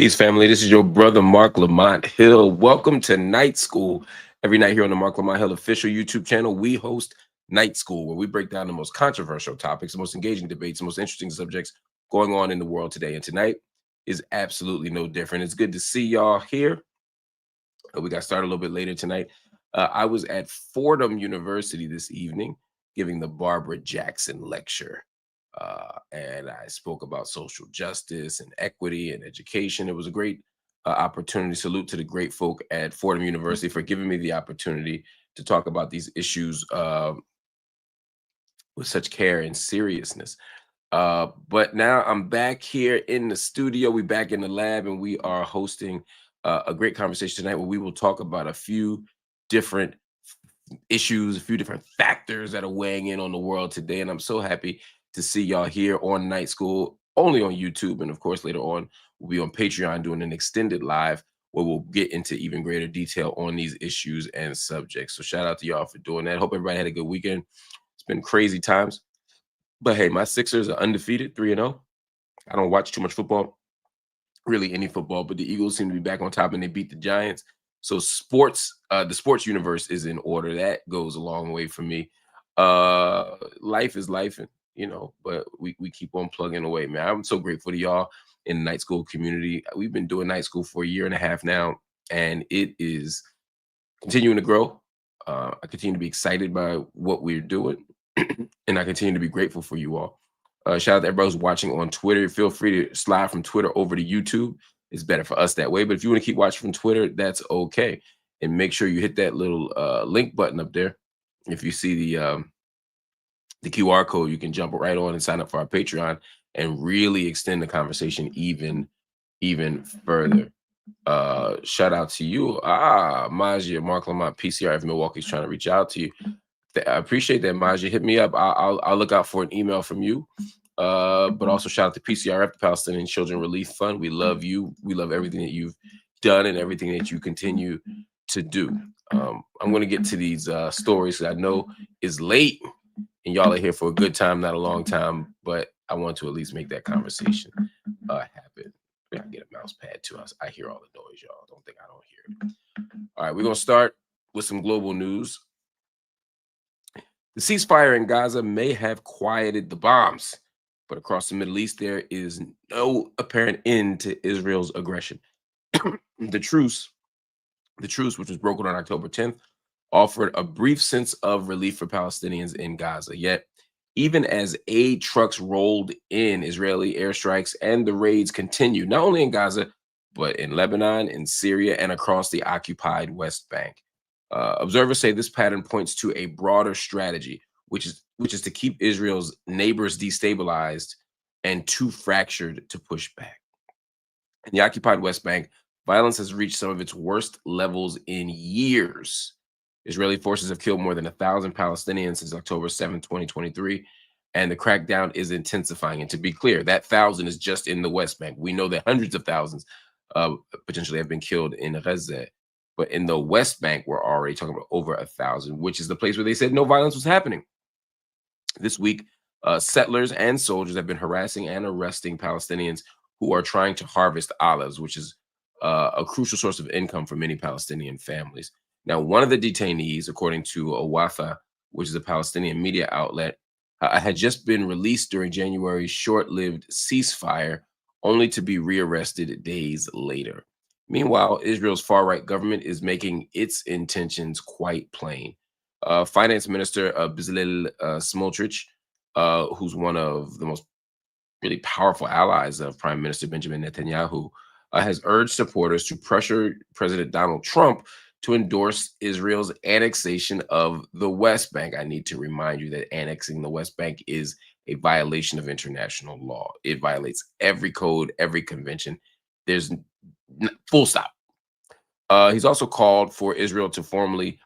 Peace, family. This is your brother, Marc Lamont Hill. Welcome to Night School. Every night here on the Marc Lamont Hill official YouTube channel, we host Night School, where we break down the most controversial topics, the most engaging debates, the most interesting subjects going on in the world today. And tonight is absolutely no different. It's good to see y'all here. We got started a little bit later tonight. I was at Fordham University this evening giving the Barbara Jackson lecture. And I spoke about social justice and equity and education. It was a great opportunity. Salute to the great folk at Fordham University for giving me the opportunity to talk about these issues with such care and seriousness. But now I'm back here in the studio. We back in the lab, and we are hosting a great conversation tonight where we will talk about a few different issues, a few different factors that are weighing in on the world today. And I'm so happy to see y'all here on Night School, only on YouTube. And of course, later on, we'll be on Patreon doing an extended live where we'll get into even greater detail on these issues and subjects. So shout out to y'all for doing that. Hope everybody had a good weekend. It's been crazy times. But hey, my Sixers are undefeated, 3-0. I don't watch too much football, really any football, but the Eagles seem to be back on top and they beat the Giants. So the sports universe is in order. That goes a long way for me. Life is life, and but we keep on plugging away, man. I'm so grateful to y'all in the Night School community. We've been doing Night School for a year and a half now, and it is continuing to grow. I continue to be excited by what we're doing, and I continue to be grateful for you all. Shout out to everybody who's watching on Twitter. Feel free to slide from Twitter over to YouTube. It's better for us that way. But if you want to keep watching from Twitter, that's okay. And make sure you hit that little link button up there. If you see the QR code, you can jump right on and sign up for our Patreon and really extend the conversation even further. Shout out to you. Majia, Marc Lamont, PCR of Milwaukee's trying to reach out to you. I appreciate that, Majia. Hit me up. I'll look out for an email from you. But also shout out to PCRF, the Palestinian Children Relief Fund. We love you. We love everything that you've done and everything that you continue to do. I'm going to get to these stories that I know is late, and y'all are here for a good time, not a long time. But I want to at least make that conversation happen. I gotta get a mouse pad too. I hear all the noise, y'all. Don't think I don't hear it. All right, we're gonna start with some global news. The ceasefire in Gaza may have quieted the bombs, but across the Middle East, there is no apparent end to Israel's aggression. The truce, which was broken on October 10th, offered a brief sense of relief for Palestinians in Gaza. Yet, even as aid trucks rolled in, Israeli airstrikes and the raids continued, not only in Gaza, but in Lebanon, in Syria, and across the occupied West Bank. Observers say this pattern points to a broader strategy, which is to keep Israel's neighbors destabilized and too fractured to push back. In the occupied West Bank, violence has reached some of its worst levels in years. Israeli forces have killed more than 1,000 Palestinians since October 7, 2023, and the crackdown is intensifying. And to be clear, that 1,000 is just in the West Bank. We know that hundreds of thousands potentially have been killed in Gaza. But in the West Bank, we're already talking about over 1,000, which is the place where they said no violence was happening. This week, settlers and soldiers have been harassing and arresting Palestinians who are trying to harvest olives, which is a crucial source of income for many Palestinian families. Now, one of the detainees, according to Wafa, which is a Palestinian media outlet, had just been released during January's short-lived ceasefire, only to be rearrested days later. Meanwhile, Israel's far-right government is making its intentions quite plain. Finance Minister Bezalel Smotrich, who's one of the most really powerful allies of Prime Minister Benjamin Netanyahu, has urged supporters to pressure President Donald Trump to endorse Israel's annexation of the West Bank. I need to remind you that annexing the West Bank is a violation of international law. It violates every code, every convention. There's full stop. He's also called for Israel to formally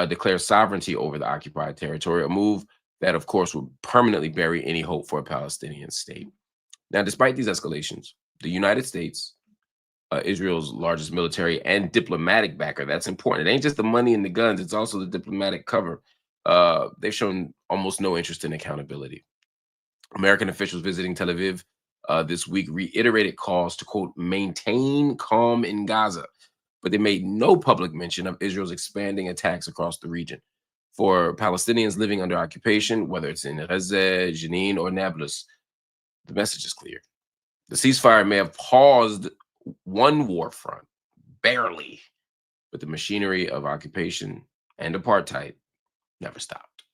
declare sovereignty over the occupied territory, a move that, of course, would permanently bury any hope for a Palestinian state. Now, despite these escalations, the United States, Israel's largest military and diplomatic backer, that's important. It ain't just the money and the guns, it's also the diplomatic cover. They've shown almost no interest in accountability. American officials visiting Tel Aviv this week reiterated calls to, quote, maintain calm in Gaza, but they made no public mention of Israel's expanding attacks across the region. For Palestinians living under occupation, whether it's in Gaza, Jenin, or Nablus, the message is clear. The ceasefire may have paused one war front, barely, but the machinery of occupation and apartheid never stopped.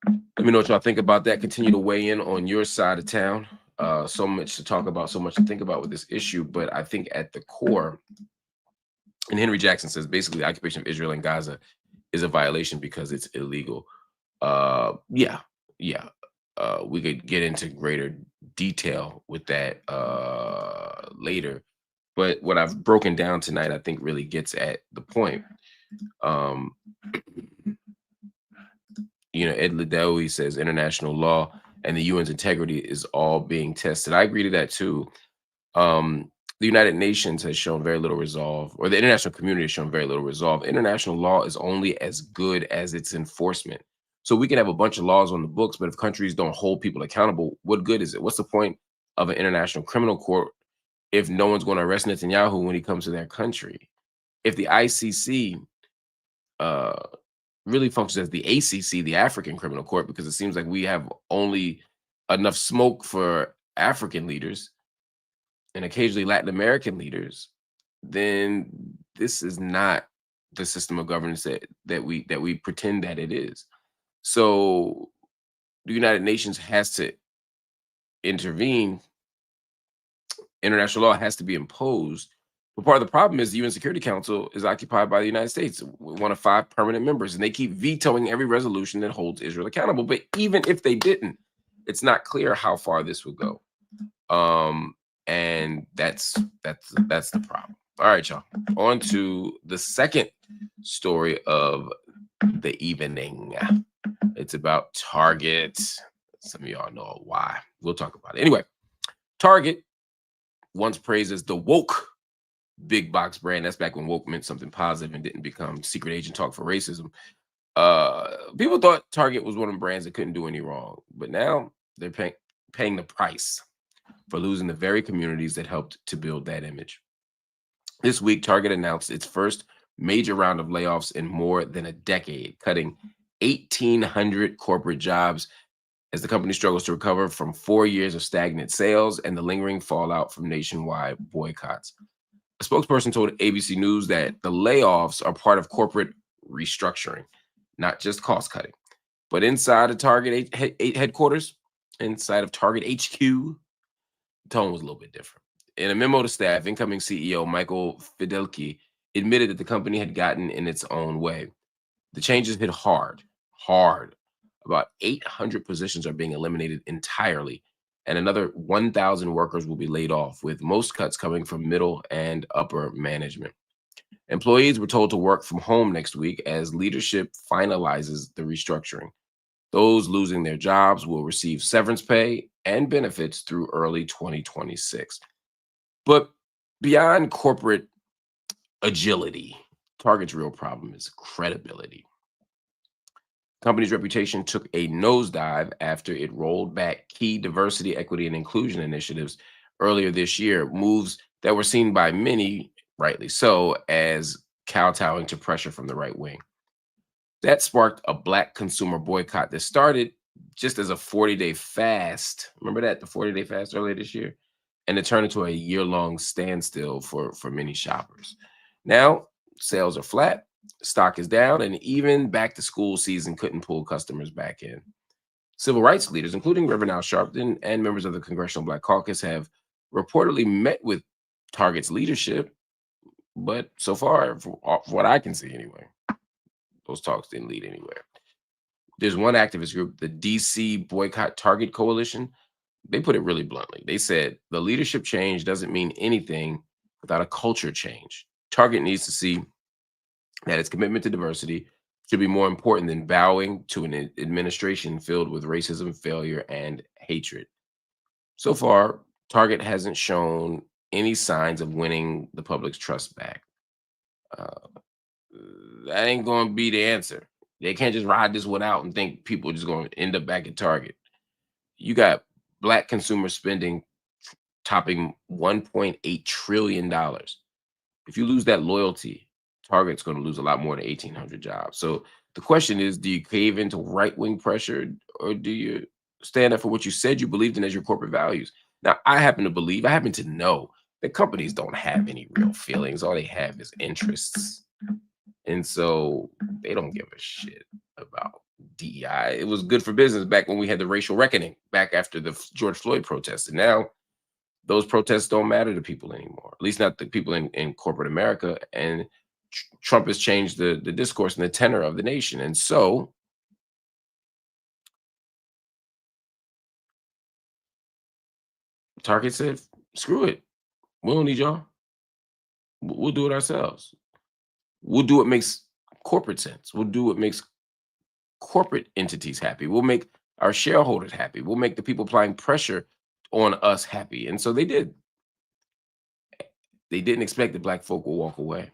Let me know what y'all think about that. Continue to weigh in on your side of town. So much to talk about, so much to think about with this issue, but I think at the core, and Henry Jackson says basically the occupation of Israel and Gaza is a violation because it's illegal. Yeah. We could get into greater detail with that later. But what I've broken down tonight, I think really gets at the point. Ed Liddell says international law and the UN's integrity is all being tested. I agree to that too. The United Nations has shown very little resolve, or the international community has shown very little resolve. International law is only as good as its enforcement. So we can have a bunch of laws on the books, but if countries don't hold people accountable, what good is it? What's the point of an international criminal court if no one's going to arrest Netanyahu when he comes to their country? If the ICC really functions as the ACC, the African Criminal Court, because it seems like we have only enough smoke for African leaders and occasionally Latin American leaders, then this is not the system of governance that we pretend that it is. So the United Nations has to intervene. International law has to be imposed. But part of the problem is the UN Security Council is occupied by the United States, one of 5 permanent members, and they keep vetoing every resolution that holds Israel accountable. But even if they didn't, it's not clear how far this would go. And that's the problem. All right, y'all. On to the second story of the evening. It's about Target. Some of y'all know why. We'll talk about it. Anyway, Target, once praised as the woke big box brand. That's back when woke meant something positive and didn't become secret agent talk for racism. People thought Target was one of the brands that couldn't do any wrong, but now they're paying the price for losing the very communities that helped to build that image. This week, Target announced its first major round of layoffs in more than a decade, cutting 1,800 corporate jobs as the company struggles to recover from 4 years of stagnant sales and the lingering fallout from nationwide boycotts. A spokesperson told ABC News that the layoffs are part of corporate restructuring, not just cost cutting. But inside of Target headquarters, inside of Target HQ, the tone was a little bit different. In a memo to staff, incoming CEO Michael Fidelki admitted that the company had gotten in its own way. The changes hit hard. About 800 positions are being eliminated entirely, and another 1,000 workers will be laid off, with most cuts coming from middle and upper management. Employees were told to work from home next week as leadership finalizes the restructuring. Those losing their jobs will receive severance pay and benefits through early 2026. But beyond corporate agility, Target's real problem is credibility. Company's reputation took a nosedive after it rolled back key diversity, equity, and inclusion initiatives earlier this year, moves that were seen by many, rightly so, as kowtowing to pressure from the right wing. That sparked a Black consumer boycott that started just as a 40-day fast. Remember that, the 40-day fast earlier this year? And it turned into a year-long standstill for many shoppers. Now, sales are flat. Stock is down, and even back to school season couldn't pull customers back in. Civil rights leaders, including Reverend Al Sharpton and members of the Congressional Black Caucus, have reportedly met with Target's leadership, but so far, from what I can see anyway, those talks didn't lead anywhere. There's one activist group, the DC Boycott Target Coalition. They put it really bluntly. They said the leadership change doesn't mean anything without a culture change. Target needs to see that its commitment to diversity should be more important than bowing to an administration filled with racism, failure, and hatred. So far, Target hasn't shown any signs of winning the public's trust back. That ain't going to be the answer. They can't just ride this one out and think people are just going to end up back at Target. You got Black consumer spending topping $1.8 trillion. If you lose that loyalty, Target's going to lose a lot more than 1,800 jobs. So the question is, do you cave into right-wing pressure, or do you stand up for what you said you believed in as your corporate values? Now, I happen to know that companies don't have any real feelings. All they have is interests. And so they don't give a shit about DEI. It was good for business back when we had the racial reckoning, back after the George Floyd protests. And now those protests don't matter to people anymore, at least not the people in corporate America. And Trump has changed the discourse and the tenor of the nation. And so Target said, screw it. We don't need y'all. We'll do it ourselves. We'll do what makes corporate sense. We'll do what makes corporate entities happy. We'll make our shareholders happy. We'll make the people applying pressure on us happy. And so they did. They didn't expect that Black folk will walk away.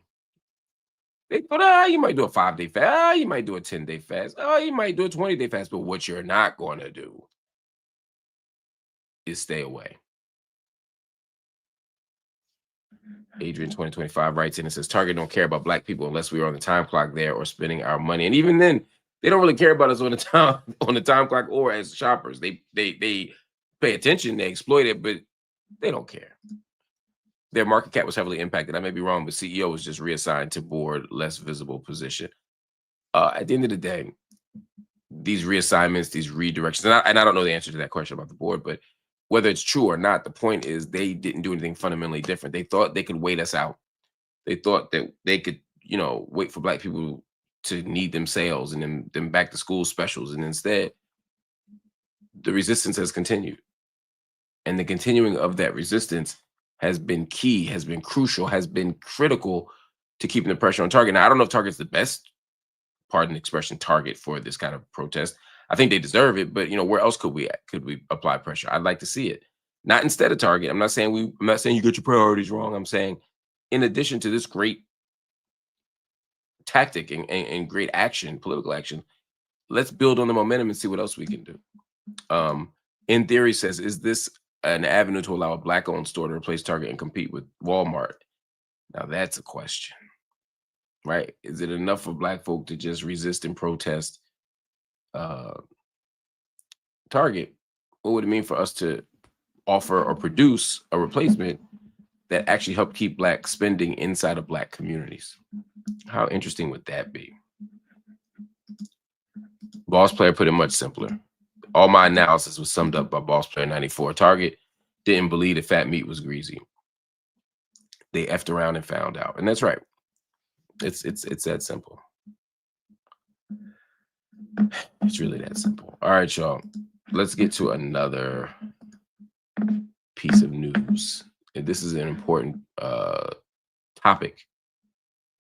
They thought, you might do a 5-day fast. You might do a 10-day fast. You might do a 20-day fast. But what you're not going to do is stay away. Adrian 2025 writes in and says, Target don't care about Black people unless we are on the time clock there or spending our money. And even then, they don't really care about us on the time clock or as shoppers. They pay attention, they exploit it, but they don't care. Their market cap was heavily impacted. I may be wrong, but CEO was just reassigned to board, less visible position. At the end of the day, these reassignments, these redirections, and I don't know the answer to that question about the board, but whether it's true or not, the point is they didn't do anything fundamentally different. They thought they could wait us out. They thought that they could, wait for Black people to need them sales and them back to school specials. And instead, the resistance has continued. And the continuing of that resistance has been key, has been crucial, has been critical to keeping the pressure on Target. Now, I don't know if Target's the best, pardon the expression, target for this kind of protest. I think they deserve it, but where else could we apply pressure? I'd like to see it. Not instead of Target. I'm not saying you get your priorities wrong. I'm saying in addition to this great tactic and great action, political action, let's build on the momentum and see what else we can do. In theory says, is this an avenue to allow a Black-owned store to replace Target and compete with Walmart? Now that's a question, right? Is it enough for Black folk to just resist and protest Target? What would it mean for us to offer or produce a replacement that actually help keep Black spending inside of Black communities? How interesting would that be? Boss Player put it much simpler. All my analysis was summed up by Boss Player 94. Target didn't believe that fat meat was greasy. They effed around and found out. And that's right. It's that simple. It's really that simple. All right, y'all. Let's get to another piece of news. And this is an important topic,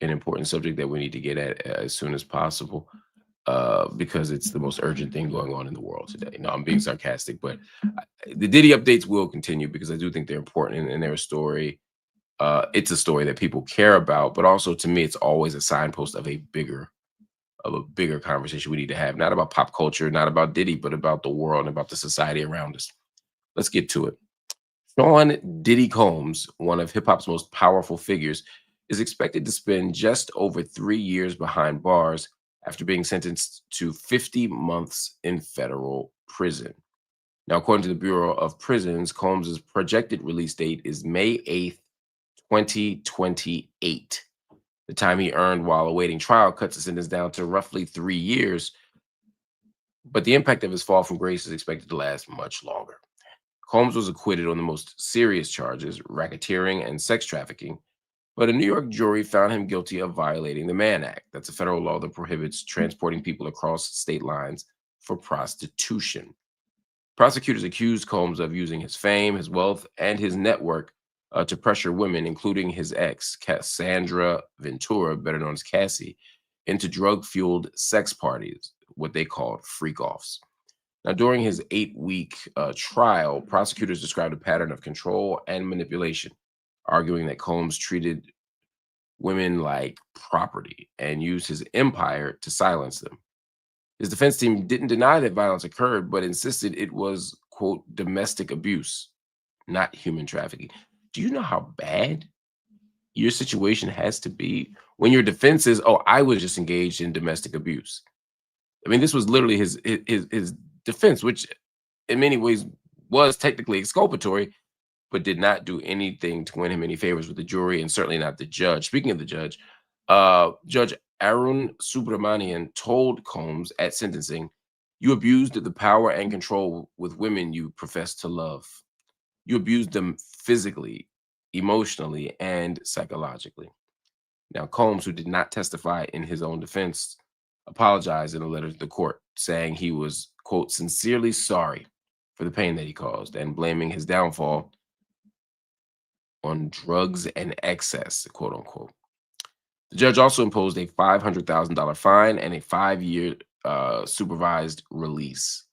an important subject that we need to get at as soon as possible, because it's the most urgent thing going on in the world today. No, I'm being sarcastic, but the Diddy updates will continue because I do think they're important and they're a story. It's a story that people care about, but also to me, it's always a signpost of a bigger conversation we need to have, not about pop culture, not about Diddy, but about the world and about the society around us. Let's get to it. Sean Diddy Combs, one of hip hop's most powerful figures, is expected to spend just over 3 years behind bars after being sentenced to 50 months in federal prison. Now, according to the Bureau of Prisons, Combs's projected release date is May 8th, 2028. The time he earned while awaiting trial cuts the sentence down to roughly 3 years, but the impact of his fall from grace is expected to last much longer. Combs was acquitted on the most serious charges, racketeering and sex trafficking, but a New York jury found him guilty of violating the Mann Act. That's a federal law that prohibits transporting people across state lines for prostitution. Prosecutors accused Combs of using his fame, his wealth, and his network to pressure women, including his ex, Cassandra Ventura, better known as Cassie, into drug-fueled sex parties, what they called freak-offs. Now, during his 8-week trial, prosecutors described a pattern of control and manipulation, arguing that Combs treated women like property and used his empire to silence them. His defense team didn't deny that violence occurred, but insisted it was, quote, domestic abuse, not human trafficking. Do you know how bad your situation has to be when your defense is, oh, I was just engaged in domestic abuse? I mean, this was literally his defense, which in many ways was technically exculpatory, but did not do anything to win him any favors with the jury, and certainly not the judge. Speaking of the judge, Judge Arun Subramanian told Combs at sentencing, "You abused the power and control with women you profess to love. You abused them physically, emotionally, and psychologically." Now, Combs, who did not testify in his own defense, apologized in a letter to the court, saying he was, quote, sincerely sorry for the pain that he caused and blaming his downfall on drugs and excess, quote unquote. The judge also imposed a $500,000 fine and a 5-year supervised release.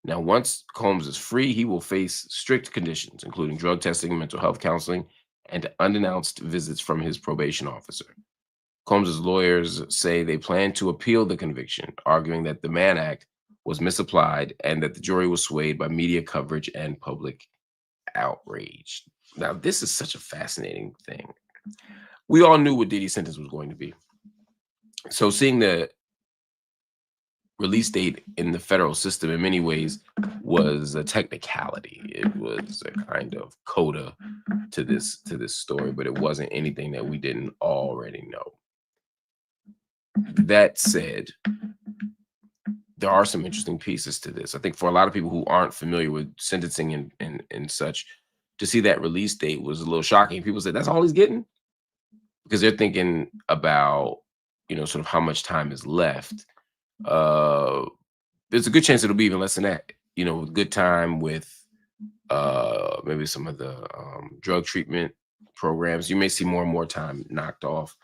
Now, once Combs is free, he will face strict conditions, including drug testing, mental health counseling, and unannounced visits from his probation officer. Combs's lawyers say they plan to appeal the conviction, arguing that the Mann Act was misapplied and that the jury was swayed by media coverage and public outrage. Now, this is such a fascinating thing. We all knew what Diddy's sentence was going to be. So seeing the release date in the federal system in many ways was a technicality. It was a kind of coda to this story, but it wasn't anything that we didn't already know. That said, there are some interesting pieces to this. I think for a lot of people who aren't familiar with sentencing and such, to see that release date was a little shocking. People said, that's all he's getting? Because they're thinking about, sort of how much time is left. There's a good chance it'll be even less than that. Good time with maybe some of the drug treatment programs. You may see more and more time knocked off.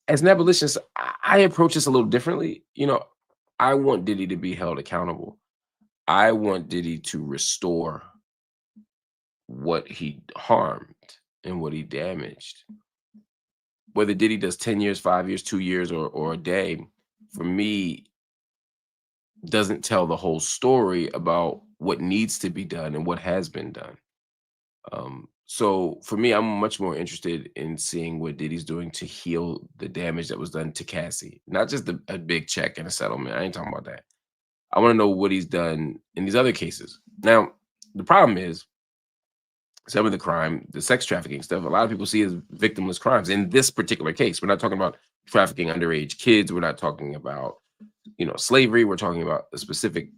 As an abolitionist, I approach this a little differently. I want Diddy to be held accountable. I want Diddy to restore what he harmed and what he damaged. Whether Diddy does 10 years, 5 years, 2 years, or a day, for me, doesn't tell the whole story about what needs to be done and what has been done. So for me, I'm much more interested in seeing what Diddy's doing to heal the damage that was done to Cassie. Not just a big check and a settlement. I ain't talking about that. I want to know what he's done in these other cases. Now, the problem is some of the crime, the sex trafficking stuff, a lot of people see as victimless crimes. In this particular case, we're not talking about trafficking underage kids. We're not talking about, slavery. We're talking about a specific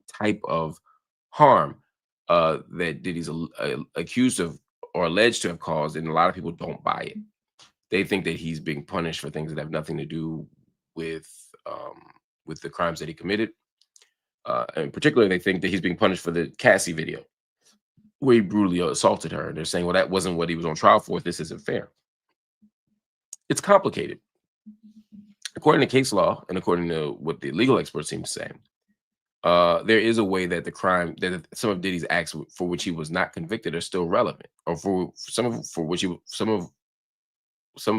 type of harm that Diddy's accused of or alleged to have caused, and a lot of people don't buy it. They think that he's being punished for things that have nothing to do with the crimes that he committed. And particularly, they think that he's being punished for the Cassie video, where he brutally assaulted her. And they're saying, well, that wasn't what he was on trial for. This isn't fair. It's complicated. According to case law, and according to what the legal experts seem to say, there is a way that the crime, that some of Diddy's acts for which he was not convicted are still relevant, or for some of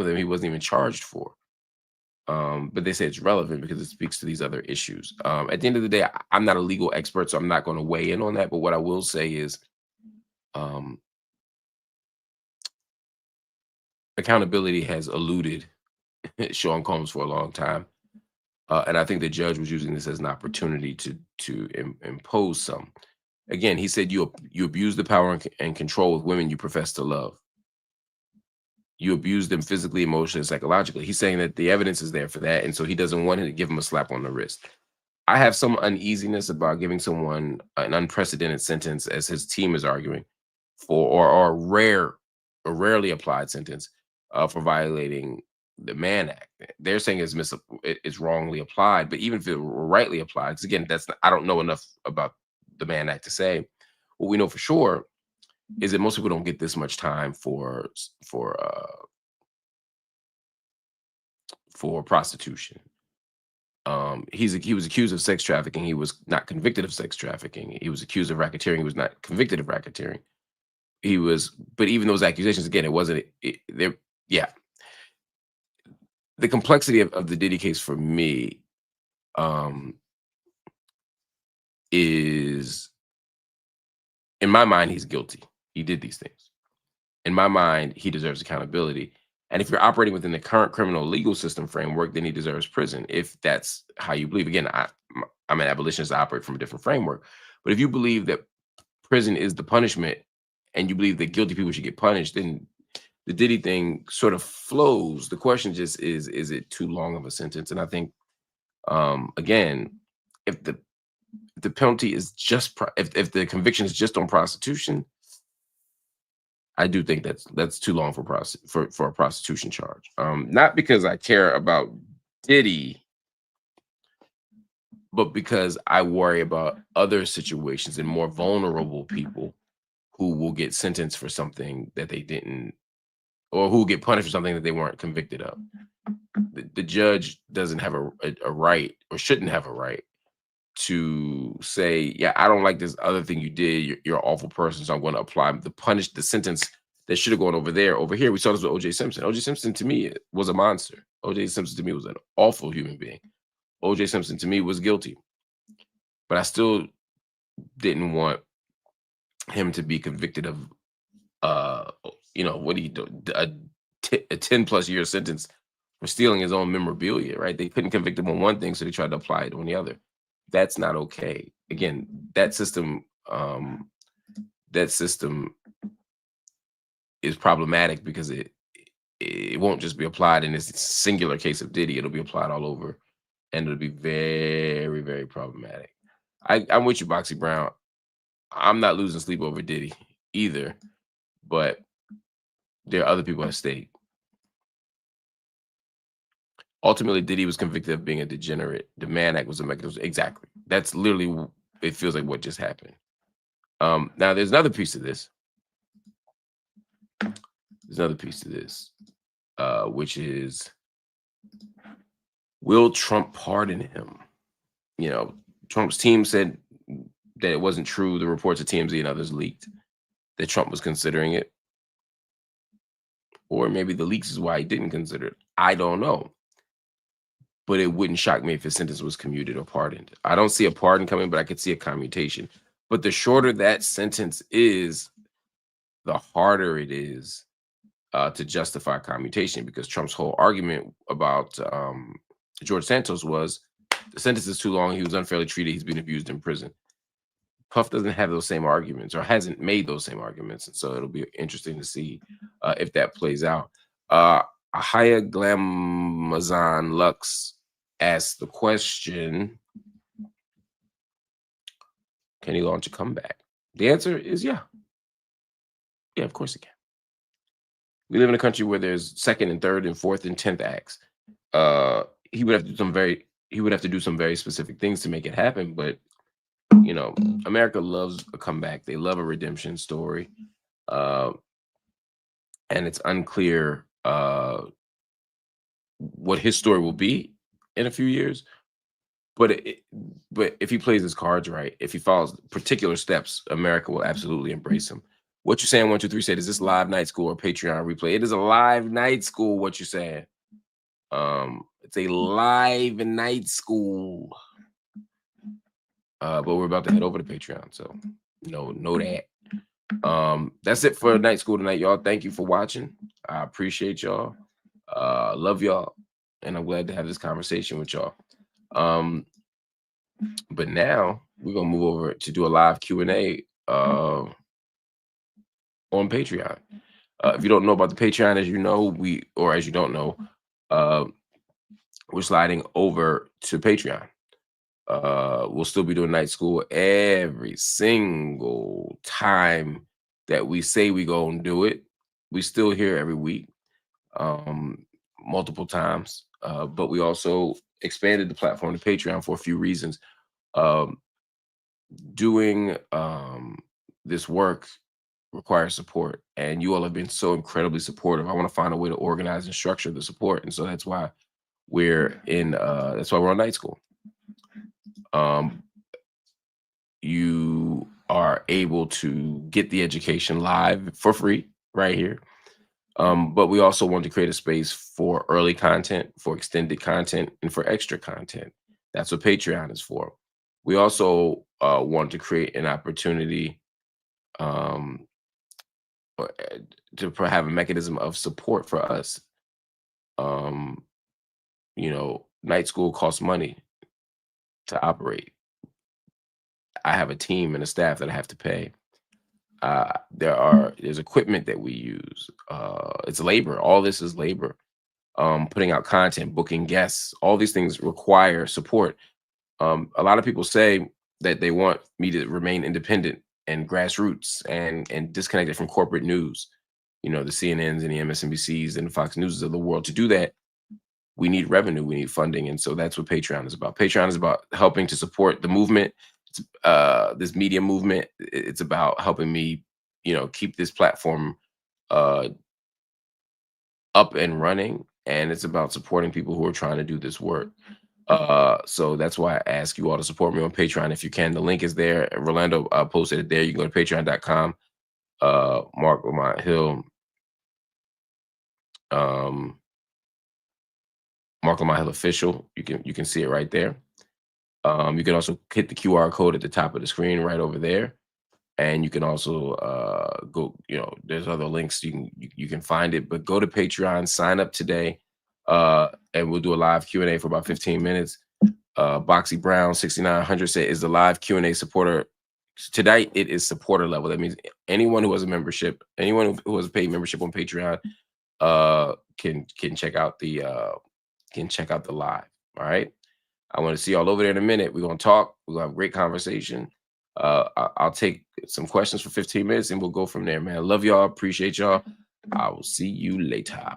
them he wasn't even charged for. But they say it's relevant because it speaks to these other issues. At the end of the day, I'm not a legal expert, so I'm not going to weigh in on that. But what I will say is, accountability has eluded Sean Combs for a long time. And I think the judge was using this as an opportunity to impose some. Again, he said you abuse the power and control with women you profess to love. You abuse them physically, emotionally, and psychologically. He's saying that the evidence is there for that, and so he doesn't want to give him a slap on the wrist. I have some uneasiness about giving someone an unprecedented sentence, as his team is arguing, for or a rarely applied sentence for violating the Mann Act. They're saying it's wrongly applied, but even if it were rightly applied, because again, I don't know enough about the Mann Act to say. What we know for sure is that most people don't get this much time for prostitution. He was accused of sex trafficking. He was not convicted of sex trafficking. He was accused of racketeering. He was not convicted of racketeering. But even those accusations, again, it wasn't. Yeah. The complexity of the Diddy case for me is, in my mind, he's guilty. He did these things. In my mind, he deserves accountability. And if you're operating within the current criminal legal system framework, then he deserves prison. If that's how you believe, again, I'm an abolitionist. I operate from a different framework. But if you believe that prison is the punishment, and you believe that guilty people should get punished, then the Diddy thing sort of flows. The question just is it too long of a sentence? And I think, again, if the penalty is just if the conviction is just on prostitution, I do think that's too long for for a prostitution charge. Not because I care about Diddy, but because I worry about other situations and more vulnerable people who will get sentenced for something that they didn't, or who get punished for something that they weren't convicted of. The judge doesn't have a right, or shouldn't have a right, to say, yeah, I don't like this other thing you did. You're an awful person, so I'm going to apply the sentence that should have gone over there. Over here, we saw this with O.J. Simpson. O.J. Simpson, to me, was a monster. O.J. Simpson, to me, was an awful human being. O.J. Simpson, to me, was guilty. But I still didn't want him to be convicted of, what he do, a 10+ year sentence for stealing his own memorabilia, right? They couldn't convict him on one thing, so they tried to apply it on the other. That's not okay. Again, that system is problematic because it won't just be applied in this singular case of Diddy. It'll be applied all over, and it'll be very, very problematic. I'm with you, Boxy Brown. I'm not losing sleep over Diddy either, but there are other people at stake. Ultimately, Diddy was convicted of being a degenerate. The Mann Act was a mechanism. Exactly. That's literally, it feels like what just happened. Now, there's another piece to this. Which is, will Trump pardon him? Trump's team said that it wasn't true. The reports of TMZ and others leaked that Trump was considering it. Or maybe the leaks is why he didn't consider it. I don't know. But it wouldn't shock me if his sentence was commuted or pardoned. I don't see a pardon coming, but I could see a commutation. But the shorter that sentence is, the harder it is to justify commutation, because Trump's whole argument about George Santos was the sentence is too long. He was unfairly treated. He's been abused in prison. Puff doesn't have those same arguments, or hasn't made those same arguments. And so it'll be interesting to see if that plays out. Ahaya Glamazon Lux asked the question, can he launch a comeback? The answer is yeah. Yeah, of course he can. We live in a country where there's second and third and fourth and 10th acts. He would have to do some very specific things to make it happen. But America loves a comeback. They love a redemption story. And it's unclear what his story will be in a few years. But if he plays his cards right, if he follows particular steps, America will absolutely embrace him. What you saying, 123 said, is this live night school or Patreon replay? It is a live night school, what you saying. It's a live night school. But we're about to head over to Patreon, so know that. That's it for night school tonight, y'all. Thank you for watching. I appreciate y'all. Love y'all, and I'm glad to have this conversation with y'all. But now we're gonna move over to do a live Q&A on Patreon. If you don't know about the Patreon, as you don't know, we're sliding over to Patreon. We'll still be doing night school every single time that we say we go and do it. We still here every week, multiple times. But we also expanded the platform to Patreon for a few reasons. Doing this work requires support, and you all have been so incredibly supportive. I want to find a way to organize and structure the support, and so that's why we're on night school. You are able to get the education live for free right here. But we also want to create a space for early content, for extended content, and for extra content. That's what Patreon is for. We also want to create an opportunity um, to have a mechanism of support for us. Um, night school costs money to operate. I have a team and a staff that I have to pay. There's equipment that we use. It's labor. All this is labor. Putting out content, booking guests, all these things require support. A lot of people say that they want me to remain independent and grassroots and disconnected from corporate news. The CNNs and the MSNBCs and the Fox News of the world. To do that, we need revenue, we need funding, and so that's what Patreon is about. Patreon is about helping to support the movement, this media movement. It's about helping me, keep this platform uh, up and running, and it's about supporting people who are trying to do this work. So that's why I ask you all to support me on Patreon if you can. The link is there. Rolando posted it there. You can go to patreon.com. Marc Lamont Hill. Marc Lamont Hill official. You can see it right there. You can also hit the QR code at the top of the screen right over there. And you can also go, there's other links you can find it, but go to Patreon, sign up today, and we'll do a live Q&A for about 15 minutes. Boxy Brown 6900 said is the live Q&A supporter. Tonight it is supporter level. That means anyone who has a membership, anyone who has a paid membership on Patreon can check out the live. All right. I want to see y'all over there in a minute. We're going to talk. We're going to have a great conversation. I'll take some questions for 15 minutes and we'll go from there, man. I love y'all. Appreciate y'all. I will see you later.